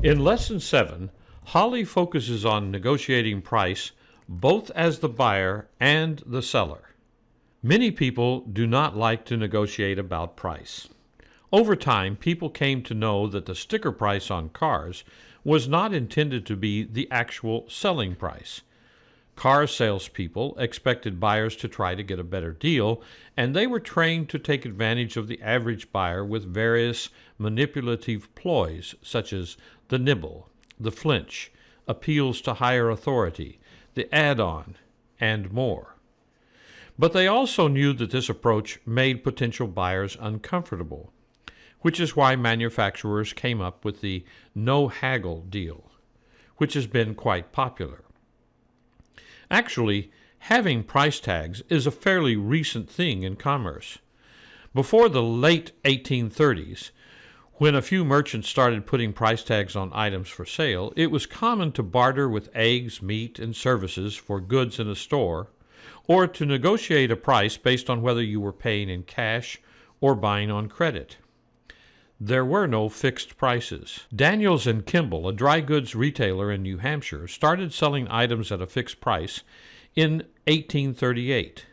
In Lesson 7, Holly focuses on negotiating price both as the buyer and the seller. Many people do not like to negotiate about price. Over time, people came to know that the sticker price on cars was not intended to be the actual selling price. Car salespeople expected buyers to try to get a better deal, and they were trained to take advantage of the average buyer with various manipulative ploys such as the nibble, the flinch, appeals to higher authority, the add-on, and more. But they also knew that this approach made potential buyers uncomfortable, which is why manufacturers came up with the no-haggle deal, which has been quite popular. Actually, having price tags is a fairly recent thing in commerce. Before the late 1830s, when a few merchants started putting price tags on items for sale, it was common to barter with eggs, meat, and services for goods in a store, or to negotiate a price based on whether you were paying in cash or buying on credit. There were no fixed prices. Daniels and Kimball, a dry goods retailer in New Hampshire, started selling items at a fixed price in 1838.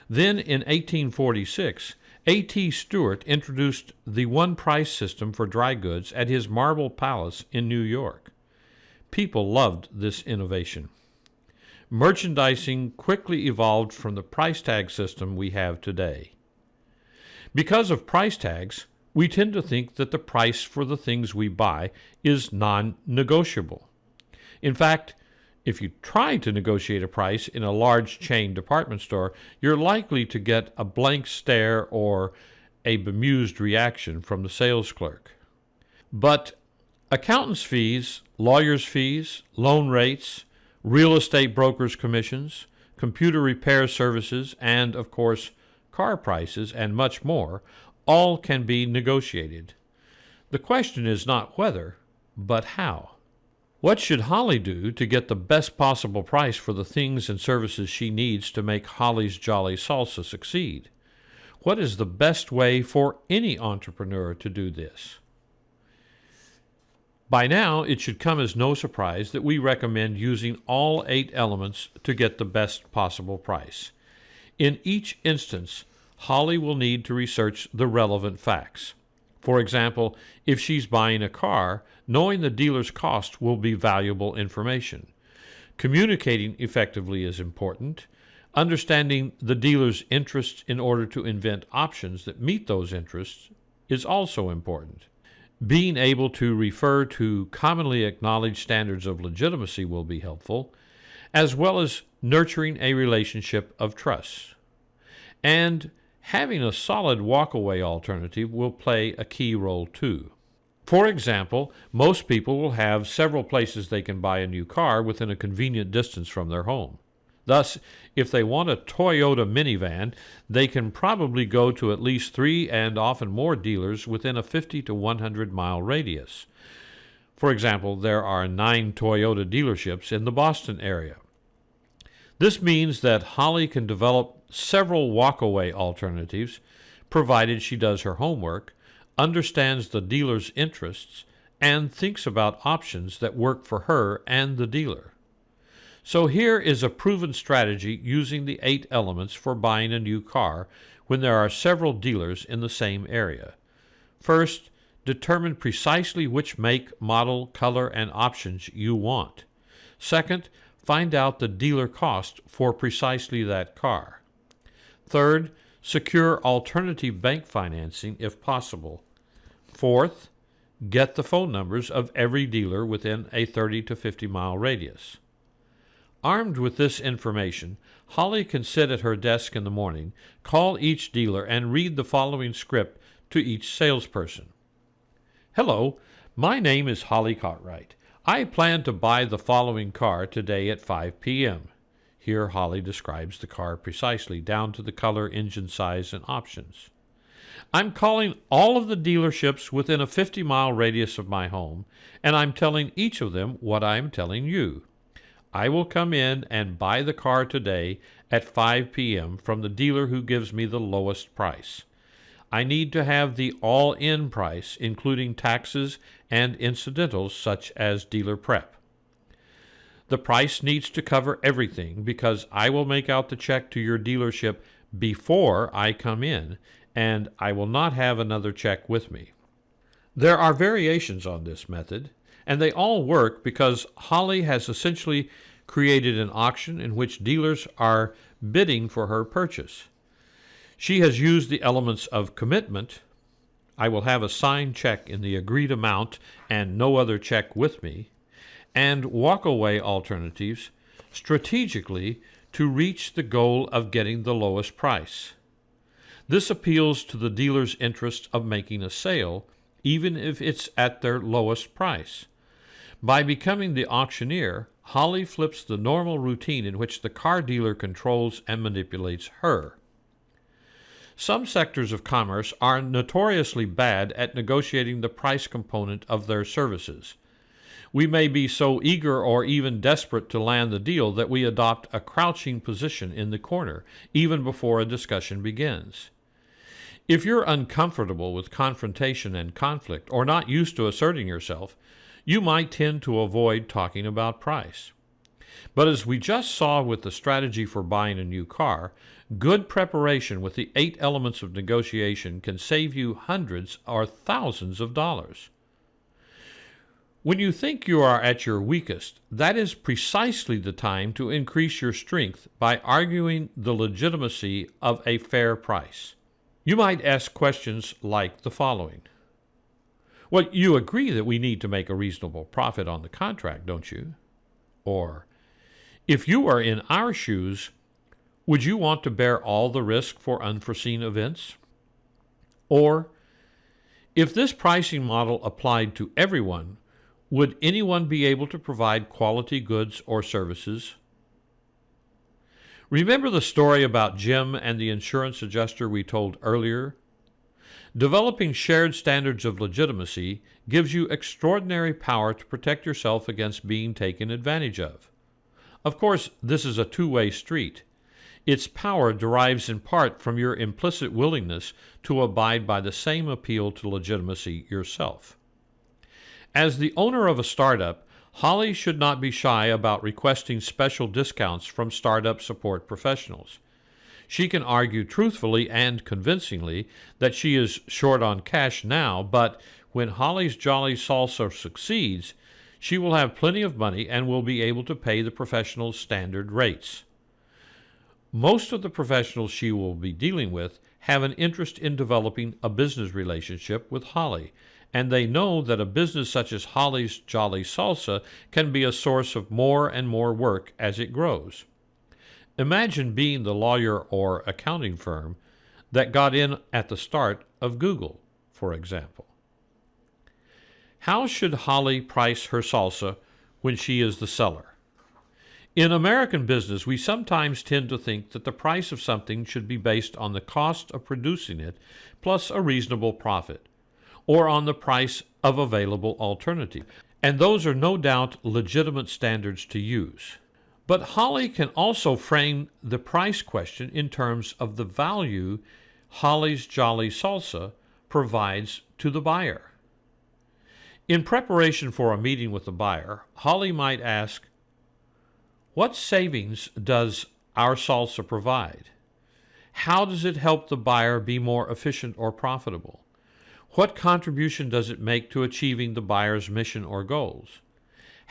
Then in 1846, A.T. Stewart introduced the one-price system for dry goods at his Marble Palace in New York. People loved this innovation. Merchandising quickly evolved from the price tag system we have today. Because of price tags, we tend to think that the price for the things we buy is non-negotiable. In fact, if you try to negotiate a price in a large chain department store, you're likely to get a blank stare or a bemused reaction from the sales clerk. But accountants' fees, lawyers' fees, loan rates, real estate brokers' commissions, computer repair services, and, of course, car prices, and much more, all can be negotiated. The question is not whether, but how. What should Holly do to get the best possible price for the things and services she needs to make Holly's Jolly Salsa succeed? What is the best way for any entrepreneur to do this? By now, it should come as no surprise that we recommend using all 8 elements to get the best possible price. In each instance, Holly will need to research the relevant facts. For example, if she's buying a car, knowing the dealer's cost will be valuable information. Communicating effectively is important. Understanding the dealer's interests in order to invent options that meet those interests is also important. Being able to refer to commonly acknowledged standards of legitimacy will be helpful, as well as nurturing a relationship of trust. And having a solid walkaway alternative will play a key role too. For example, most people will have several places they can buy a new car within a convenient distance from their home. Thus, if they want a Toyota minivan, they can probably go to at least 3 and often more dealers within a 50 to 100 mile radius. For example, there are 9 Toyota dealerships in the Boston area. This means that Holly can develop several walkaway alternatives, provided she does her homework, understands the dealer's interests, and thinks about options that work for her and the dealer. So here is a proven strategy using the 8 elements for buying a new car when there are several dealers in the same area. First, determine precisely which make, model, color, and options you want. Second, find out the dealer cost for precisely that car. Third, secure alternative bank financing if possible. Fourth, get the phone numbers of every dealer within a 30 to 50 mile radius. Armed with this information, Holly can sit at her desk in the morning, call each dealer, and read the following script to each salesperson. Hello, my name is Holly Cartwright. I plan to buy the following car today at 5 p.m. Here Holly describes the car precisely, down to the color, engine size, and options. I'm calling all of the dealerships within a 50-mile radius of my home, and I'm telling each of them what I'm telling you. I will come in and buy the car today at 5 p.m. from the dealer who gives me the lowest price. I need to have the all-in price, including taxes and incidentals such as dealer prep. The price needs to cover everything because I will make out the check to your dealership before I come in, and I will not have another check with me. There are variations on this method, and they all work because Holly has essentially created an auction in which dealers are bidding for her purchase. She has used the elements of commitment, I will have a signed check in the agreed amount and no other check with me, and walk-away alternatives strategically to reach the goal of getting the lowest price. This appeals to the dealer's interest of making a sale, even if it's at their lowest price. By becoming the auctioneer, Holly flips the normal routine in which the car dealer controls and manipulates her. Some sectors of commerce are notoriously bad at negotiating the price component of their services. We may be so eager or even desperate to land the deal that we adopt a crouching position in the corner, even before a discussion begins. If you're uncomfortable with confrontation and conflict, or not used to asserting yourself, you might tend to avoid talking about price. But as we just saw with the strategy for buying a new car, good preparation with the 8 elements of negotiation can save you hundreds or thousands of dollars. When you think you are at your weakest, that is precisely the time to increase your strength by arguing the legitimacy of a fair price. You might ask questions like the following. Well, you agree that we need to make a reasonable profit on the contract, don't you? Or, if you are in our shoes, would you want to bear all the risk for unforeseen events? Or, if this pricing model applied to everyone, would anyone be able to provide quality goods or services? Remember the story about Jim and the insurance adjuster we told earlier? Developing shared standards of legitimacy gives you extraordinary power to protect yourself against being taken advantage of. Of course, this is a two-way street. Its power derives in part from your implicit willingness to abide by the same appeal to legitimacy yourself. As the owner of a startup, Holly should not be shy about requesting special discounts from startup support professionals. She can argue truthfully and convincingly that she is short on cash now, but when Holly's Jolly Salsa succeeds, she will have plenty of money and will be able to pay the professionals' standard rates. Most of the professionals she will be dealing with have an interest in developing a business relationship with Holly, and they know that a business such as Holly's Jolly Salsa can be a source of more and more work as it grows. Imagine being the lawyer or accounting firm that got in at the start of Google, for example. How should Holly price her salsa when she is the seller? In American business, we sometimes tend to think that the price of something should be based on the cost of producing it plus a reasonable profit, or on the price of available alternative. And those are no doubt legitimate standards to use. But Holly can also frame the price question in terms of the value Holly's Jolly Salsa provides to the buyer. In preparation for a meeting with the buyer, Holly might ask, what savings does our salsa provide? How does it help the buyer be more efficient or profitable? What contribution does it make to achieving the buyer's mission or goals?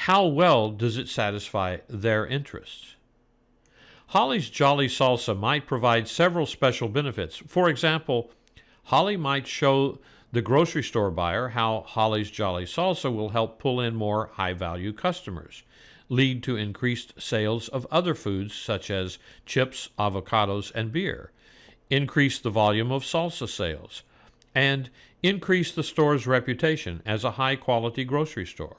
How well does it satisfy their interests? Holly's Jolly Salsa might provide several special benefits. For example, Holly might show the grocery store buyer how Holly's Jolly Salsa will help pull in more high-value customers, lead to increased sales of other foods such as chips, avocados, and beer, increase the volume of salsa sales, and increase the store's reputation as a high-quality grocery store.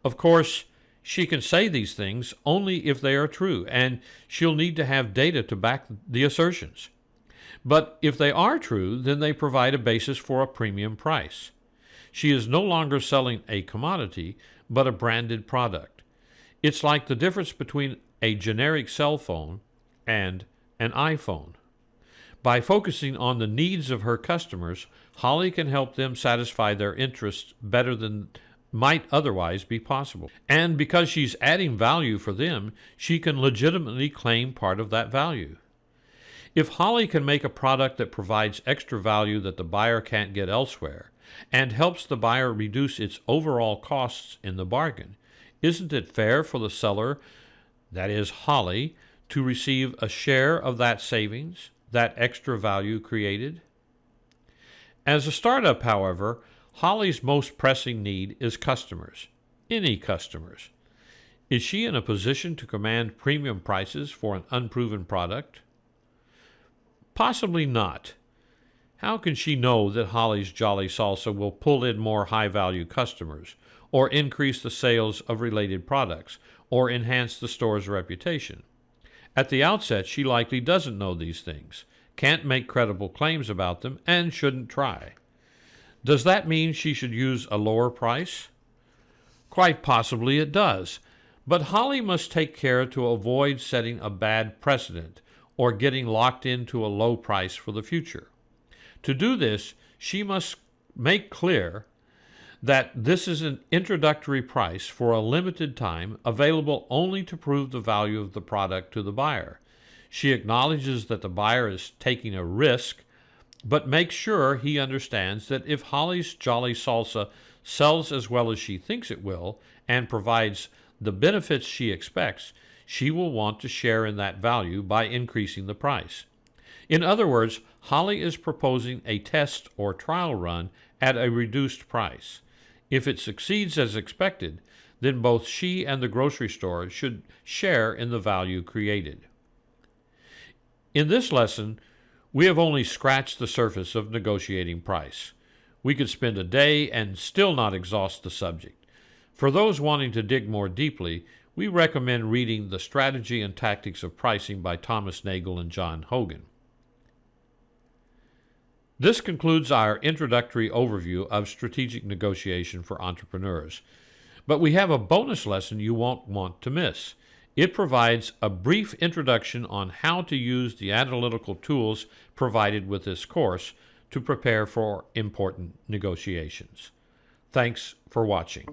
Of course, she can say these things only if they are true, and she'll need to have data to back the assertions. But if they are true, then they provide a basis for a premium price. She is no longer selling a commodity, but a branded product. It's like the difference between a generic cell phone and an iPhone. By focusing on the needs of her customers, Holly can help them satisfy their interests better than might otherwise be possible. And because she's adding value for them, she can legitimately claim part of that value. If Holly can make a product that provides extra value that the buyer can't get elsewhere, and helps the buyer reduce its overall costs in the bargain, isn't it fair for the seller, that is Holly, to receive a share of that savings, that extra value created? As a startup, however, Holly's most pressing need is customers, any customers. Is she in a position to command premium prices for an unproven product? Possibly not. How can she know that Holly's Jolly Salsa will pull in more high-value customers, or increase the sales of related products, or enhance the store's reputation? At the outset, she likely doesn't know these things, can't make credible claims about them, and shouldn't try. Does that mean she should use a lower price? Quite possibly it does, but Holly must take care to avoid setting a bad precedent or getting locked into a low price for the future. To do this, she must make clear that this is an introductory price for a limited time, available only to prove the value of the product to the buyer. She acknowledges that the buyer is taking a risk, but makes sure he understands that if Holly's Jolly Salsa sells as well as she thinks it will and provides the benefits she expects, she will want to share in that value by increasing the price. In other words, Holly is proposing a test or trial run at a reduced price. If it succeeds as expected, then both she and the grocery store should share in the value created. In this lesson, we have only scratched the surface of negotiating price. We could spend a day and still not exhaust the subject. For those wanting to dig more deeply, we recommend reading The Strategy and Tactics of Pricing by Thomas Nagel and John Hogan. This concludes our introductory overview of strategic negotiation for entrepreneurs. But we have a bonus lesson you won't want to miss. It provides a brief introduction on how to use the analytical tools provided with this course to prepare for important negotiations. Thanks for watching.